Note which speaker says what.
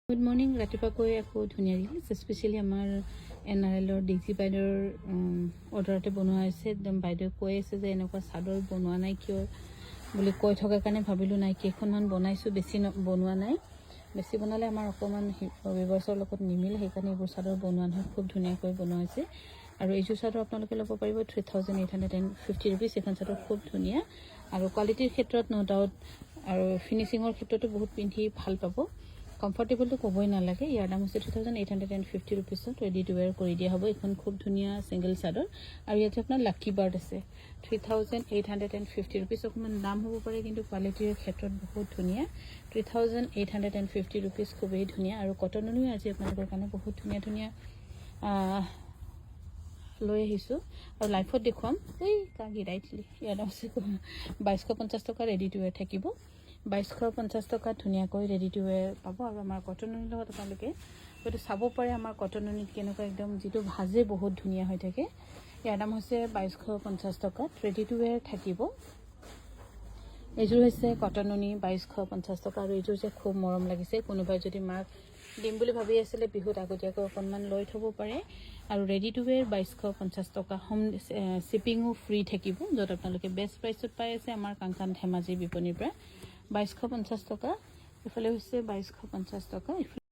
Speaker 1: Good morning. ৰাতিপুৱাকৈ আকৌ ধুনীয়া reels specially আমাৰ NRLৰ ডিজি বাইদেউৰ অৰ্ডাৰতে বনোৱা হৈছে। একদম বাইদেউ কৈ আছে যে এনেকুৱা চাদৰ বনোৱা নাই কিয় বুলি কৈ থকাৰ কাৰণে ভাবিলোঁ নাই কেইখনমান বনাইছোঁ, বেছি বনোৱা নাই। বেছি বনালে আমাৰ অকণমান ব্যৱসায়ৰ লগত নিমিলে, সেইকাৰণে এইবোৰ চাদৰ বনোৱা নহয়, খুব ধুনীয়াকৈ বনোৱা হৈছে। আৰু এইযোৰ চাদৰ আপোনালোকে ল'ব পাৰিব 3850 ৰুপিজ। এইখন চাদৰ খুব ধুনীয়া আৰু কোৱালিটিৰ ক্ষেত্ৰত ন' ডাউট আৰু ফিনিচিঙৰ ক্ষেত্ৰতো বহুত পিন্ধি ভাল পাব। কমফৰ্টেবলটো ক'বই নালাগে। ইয়াৰ দাম হৈছে 3850 ৰুপিছত ৰেডি টু ৱেৰ কৰি দিয়া হ'ব। এইখন খুব ধুনীয়া ছিংগল চাদৰ আৰু ইয়াতে আপোনাৰ লাকি বাৰ্ড আছে 3850 ৰুপিজ। অকণমান দাম হ'ব পাৰে কিন্তু কোৱালিটিৰ ক্ষেত্ৰত বহুত ধুনীয়া। 3850 ৰুপিজ খুবেই ধুনীয়া আৰু কটনৰো আজি আপোনালোকৰ কাৰণে বহুত ধুনীয়া ধুনীয়া লৈ আহিছোঁ আৰু লাইফত দেখুৱাম। এই গিৰাই দিলি। ইয়াৰ দাম হৈছে 2250 টকা ৰেডি টু ৱেৰ থাকিব। 2250 টকাত ধুনীয়াকৈ ৰেডি টু ৱেৰ পাব। আৰু আমাৰ কটনৰ লগত আপোনালোকে হয়তো চাব পাৰে আমাৰ কটননিত কেনেকুৱা একদম যিটো ভাজে বহুত ধুনীয়া হৈ থাকে। ইয়াৰ দাম হৈছে 2250 টকাত ৰেডি টু ৱেৰ থাকিব। এইযোৰ হৈছে কটননি 2250 টকা আৰু এইযোৰ যে খুব মৰম লাগিছে। কোনোবাই যদি মাক দিম বুলি ভাবি আছিলে বিহুত আগতীয়াকৈ অকণমান লৈ থ'ব পাৰে। আৰু ৰেডি টু ৱেৰ 2250 টকা। হোম শ্বিপিঙো ফ্ৰী থাকিব, য'ত আপোনালোকে বেষ্ট প্ৰাইচত পাই আছে আমাৰ কাংকান ধেমাজি বিপণীৰ পৰা 2250 টকা। এইফালে হৈছে 2250 টকা।